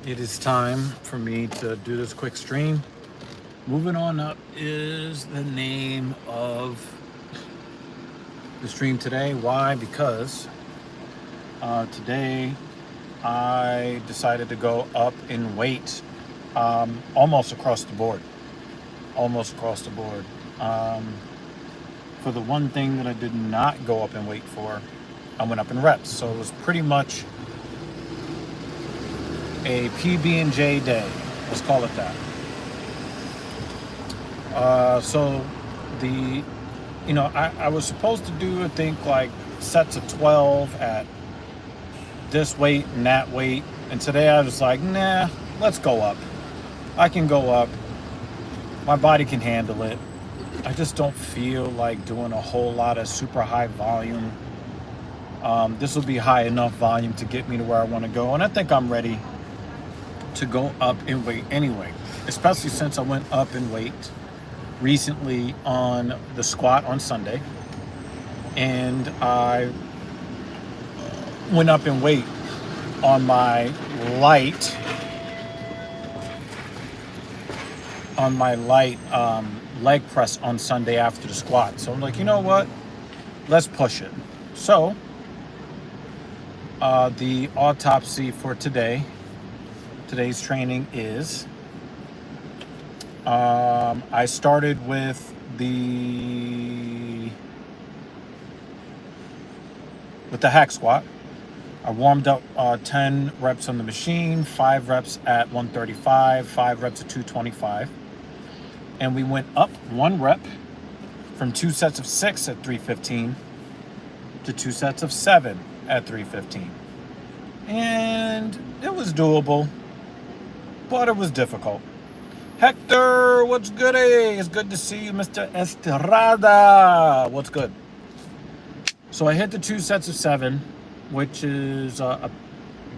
It is time for me to do this quick stream. Moving on up is the name of the stream today. Why? Because today I decided to go up in weight almost across the board. Almost across the board. For the one thing that I did not go up in weight for, I went up in reps. So it was pretty much a PB&J day. Let's call it that. So I was supposed to do, I think, like sets of 12 at this weight and that weight. And today I was like, nah, let's go up. I can go up. My body can handle it. I just don't feel like doing a whole lot of super high volume. This will be high enough volume to get me to where I want to go. And I think I'm ready to go up in weight anyway, especially since I went up in weight recently on the squat on Sunday, and I went up in weight on my light leg press on Sunday after the squat. So I'm like, you know what, let's push it. So the autopsy for today's training is I started with the hack squat. I warmed up 10 reps on the machine, 5 reps at 135, 5 reps at 225. And we went up 1 rep from 2 sets of 6 at 315 to 2 sets of 7 at 315. And it was doable, but it was difficult. Hector, what's good? It's good to see you, Mr. Estrada. What's good? So I hit the 2 sets of 7, which is, I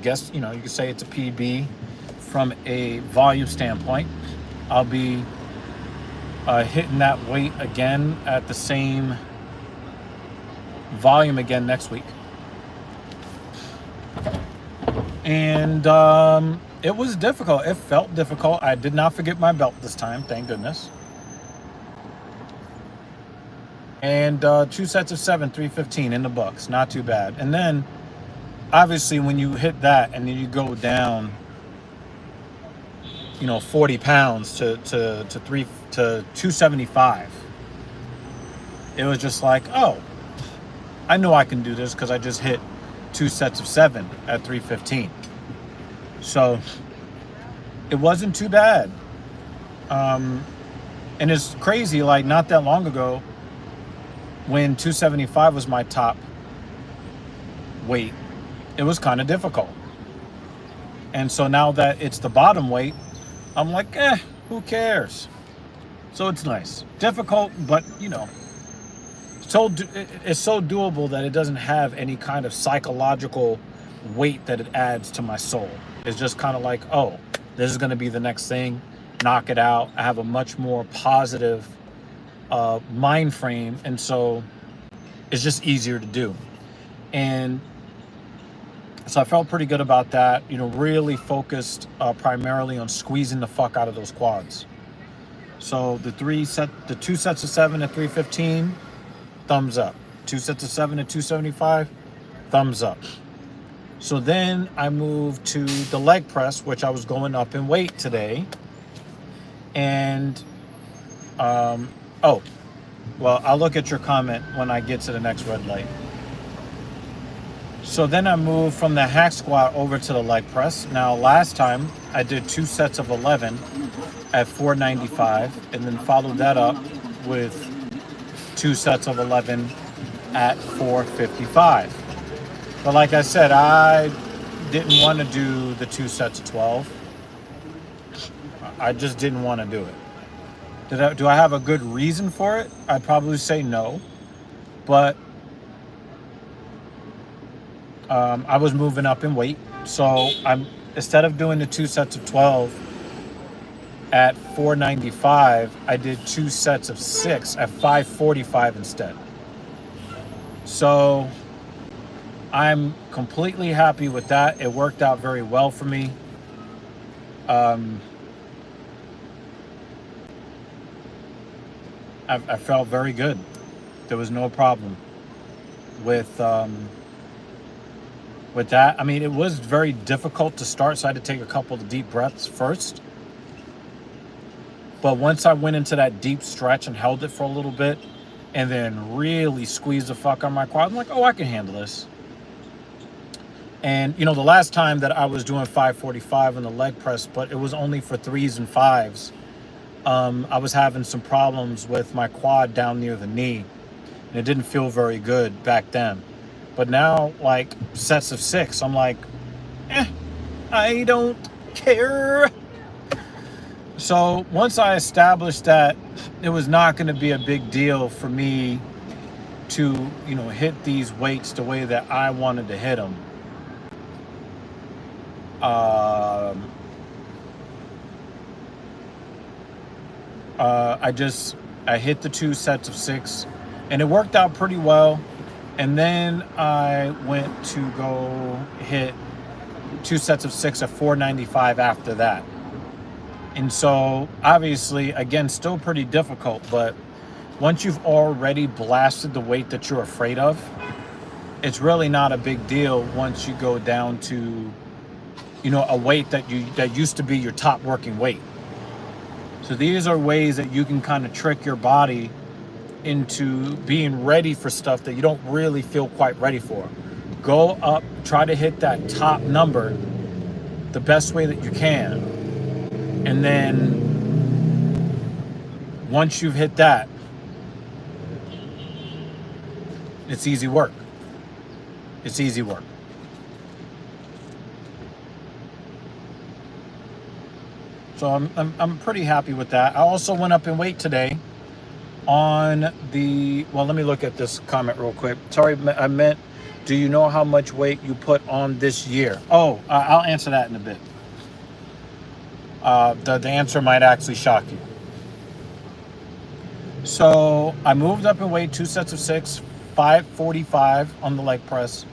guess, you could say it's a PB from a volume standpoint. I'll be hitting that weight again at the same volume again next week. And it was difficult. It felt difficult. I did not forget my belt this time, thank goodness. And 2 sets of 7, 315 in the books. Not too bad. And then, obviously, when you hit that and then you go down, 40 pounds to 275, it was just like, oh, I know I can do this because I just hit 2 sets of 7 at 315. So it wasn't too bad. And it's crazy, like not that long ago when 275 was my top weight, it was kind of difficult. And so now that it's the bottom weight, I'm like, who cares? So it's nice. Difficult, but it's so doable that it doesn't have any kind of psychological weight that it adds to my soul. It's just kind of like, oh, this is going to be the next thing, knock it out. I have a much more positive mind frame, and so it's just easier to do. And so I felt pretty good about that, really focused primarily on squeezing the fuck out of those quads. So the 2 sets of 7 at 315, thumbs up. 2 sets of 7 at 275, thumbs up. So then I moved to the leg press, which I was going up in weight today. And, I'll look at your comment when I get to the next red light. So then I moved from the hack squat over to the leg press. Now, last time I did 2 sets of 11 at 495, and then followed that up with 2 sets of 11 at 455. But like I said, I didn't want to do the 2 sets of 12. I just didn't want to do it. Do I have a good reason for it? I'd probably say no. But I was moving up in weight. So instead of doing the 2 sets of 12 at 495, I did 2 sets of 6 at 545 instead. So I'm completely happy with that. It worked out very well for me. I felt very good. There was no problem with that. I mean, it was very difficult to start, so I had to take a couple of deep breaths first. But once I went into that deep stretch and held it for a little bit, and then really squeezed the fuck on my quad, I'm like, oh, I can handle this. And, you know, the last time that I was doing 545 in the leg press, but it was only for 3s and 5s, I was having some problems with my quad down near the knee, and it didn't feel very good back then. But now, like, sets of 6, I'm like, I don't care. So once I established that it was not going to be a big deal for me to, you know, hit these weights the way that I wanted to hit them, I hit the 2 sets of 6, and it worked out pretty well. And then I went to go hit 2 sets of 6 at 495 after that. And so obviously, again, still pretty difficult, but once you've already blasted the weight that you're afraid of, it's really not a big deal once you go down to, you know, a weight that used to be your top working weight. So these are ways that you can kind of trick your body into being ready for stuff that you don't really feel quite ready for. Go up, try to hit that top number the best way that you can. And then once you've hit that, it's easy work. It's easy work. So I'm pretty happy with that. I also went up in weight today on the, well, let me look at this comment real quick. Sorry, I meant, do you know how much weight you put on this year? Oh, I'll answer that in a bit. The answer might actually shock you. So I moved up in weight, 2 sets of 6, 545 on the leg press,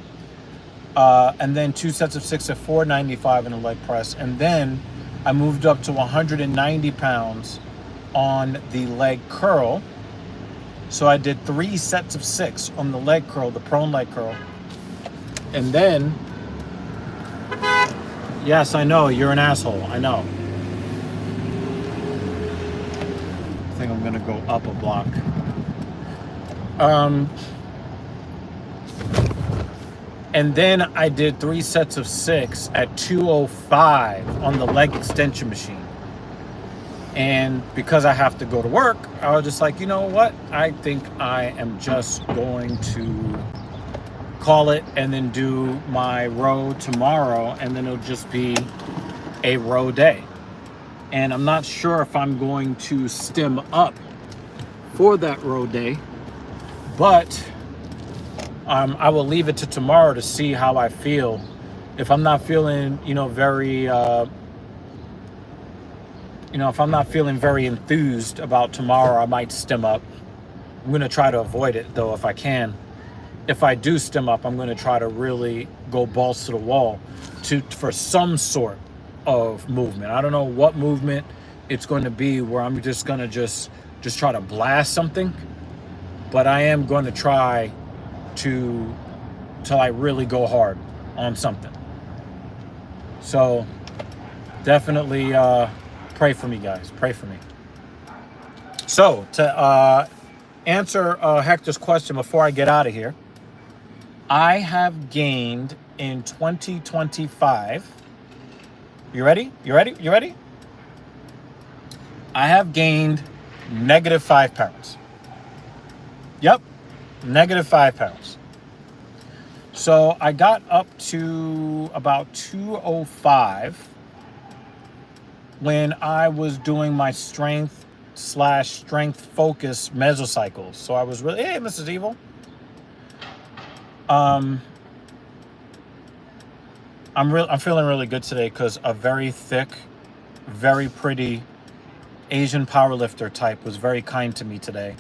and then 2 sets of 6 at 495 in the leg press, and then I moved up to 190 pounds on the leg curl. So I did 3 sets of 6 on the leg curl, the prone leg curl, and then, yes, I know you're an asshole. I know. I think I'm gonna go up a block. And then I did 3 sets of 6 at 205 on the leg extension machine. And because I have to go to work, I was just like, you know what? I think I am just going to call it and then do my row tomorrow, and then it'll just be a row day. And I'm not sure if I'm going to stem up for that row day, but I will leave it to tomorrow to see how I feel. If I'm not feeling, you know, if I'm not feeling very enthused about tomorrow, I might stem up. I'm going to try to avoid it, though, if I can. If I do stem up, I'm going to try to really go balls to the wall for some sort of movement. I don't know what movement it's going to be, where I'm just going to just try to blast something, but I am going to try to like really go hard on something. So definitely pray for me, guys. Pray for me. So to answer Hector's question before I get out of here, I have gained in 2025. You ready? You ready? You ready? I have gained -5 pounds. Yep, -5 pounds. So I got up to about 205 when I was doing my strength focus mesocycles. So I was really, hey, Mrs. Evil. I'm feeling really good today because a very thick, very pretty Asian powerlifter type was very kind to me today,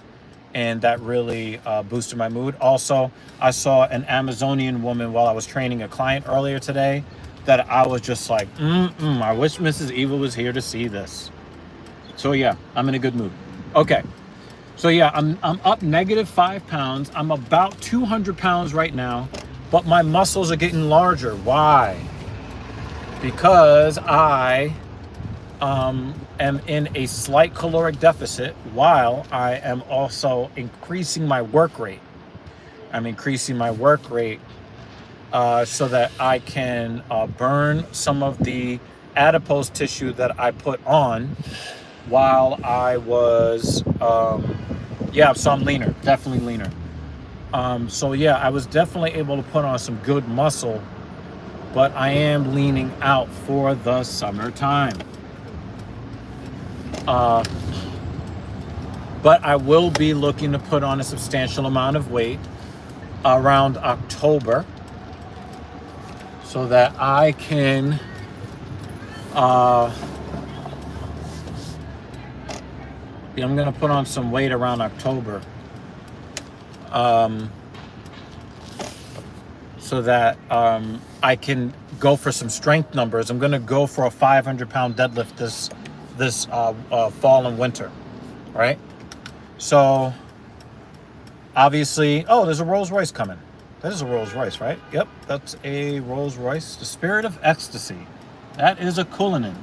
and that really boosted my mood. Also, I saw an Amazonian woman while I was training a client earlier today that I was just like, I wish Mrs. Evil was here to see this. So yeah, I'm in a good mood. Okay. So yeah, I'm up -5 pounds. I'm about 200 pounds right now, but my muscles are getting larger. Why? Because I am in a slight caloric deficit while I am also increasing my work rate. I'm increasing my work rate so that I can burn some of the adipose tissue that I put on while I was, yeah, so I'm leaner, definitely leaner. So yeah, I was definitely able to put on some good muscle, but I am leaning out for the summertime. But I will be looking to put on a substantial amount of weight around October so that I can I'm going to put on some weight around October so that I can go for some strength numbers. I'm going to go for a 500-pound deadlift this fall and winter, right? So obviously, oh, there's a Rolls Royce coming. That is a Rolls Royce, right? Yep, that's a Rolls Royce. The Spirit of Ecstasy. That is a Cullinan.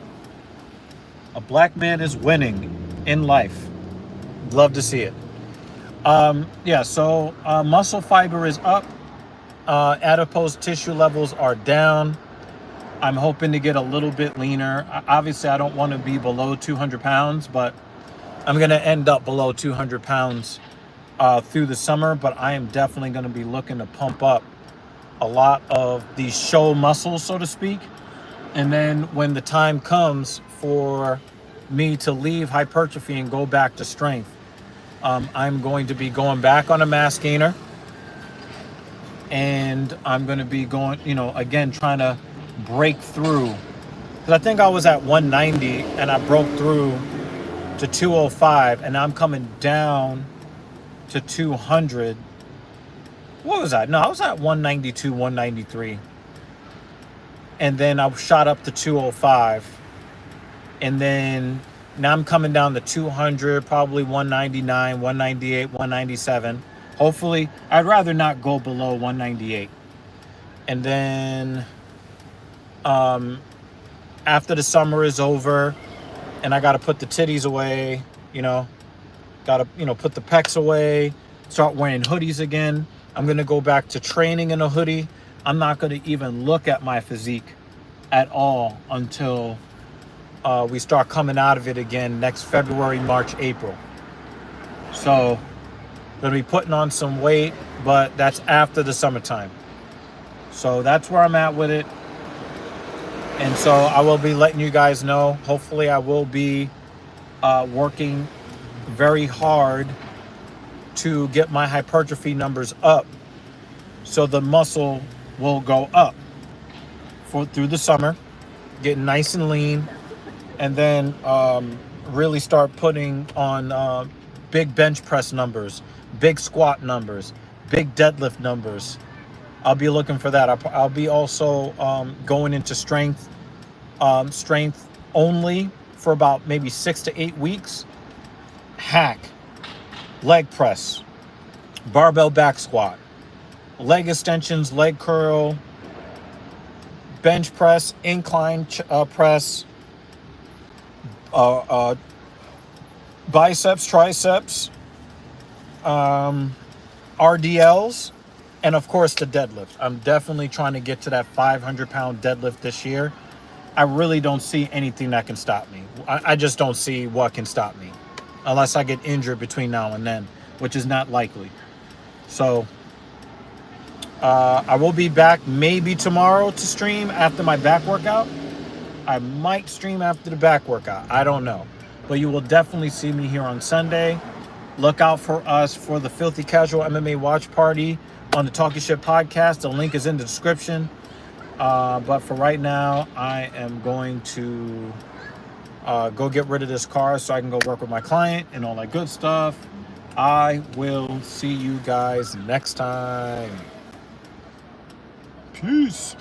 A black man is winning in life. Love to see it. Yeah, so muscle fiber is up. Adipose tissue levels are down. I'm hoping to get a little bit leaner. Obviously, I don't want to be below 200 pounds, but I'm going to end up below 200 pounds through the summer. But I am definitely going to be looking to pump up a lot of these show muscles, so to speak. And then when the time comes for me to leave hypertrophy and go back to strength, I'm going to be going back on a mass gainer. And I'm going to be going, again, trying to break through. Because I think I was at 190 and I broke through to 205. And I'm coming down to 200. What was I? No, I was at 192, 193. And then I shot up to 205. And then now I'm coming down to 200, probably 199, 198, 197. Hopefully, I'd rather not go below 198. And then after the summer is over and I got to put the titties away, got to, put the pecs away, start wearing hoodies again. I'm going to go back to training in a hoodie. I'm not going to even look at my physique at all until we start coming out of it again next February, March, April. So going to be putting on some weight, but that's after the summertime. So that's where I'm at with it. And so I will be letting you guys know. Hopefully I will be working very hard to get my hypertrophy numbers up so the muscle will go up through the summer, getting nice and lean, and then really start putting on big bench press numbers, big squat numbers, big deadlift numbers. I'll be looking for that. I'll be also going into strength only for about maybe 6 to 8 weeks. Hack, leg press, barbell back squat, leg extensions, leg curl, bench press, incline press, biceps, triceps, RDLs, and of course the deadlift. I'm definitely trying to get to that 500-pound deadlift this year. I really don't see anything that can stop me. I just don't see what can stop me unless I get injured between now and then, which is not likely. So I will be back maybe tomorrow to stream after my back workout. I might stream after the back workout. I don't know. But you will definitely see me here on Sunday. Look out for us for the Filthy Casual MMA Watch Party on the Talking Shit podcast. The link is in the description. But for right now, I am going to go get rid of this car so I can go work with my client and all that good stuff. I will see you guys next time. Peace.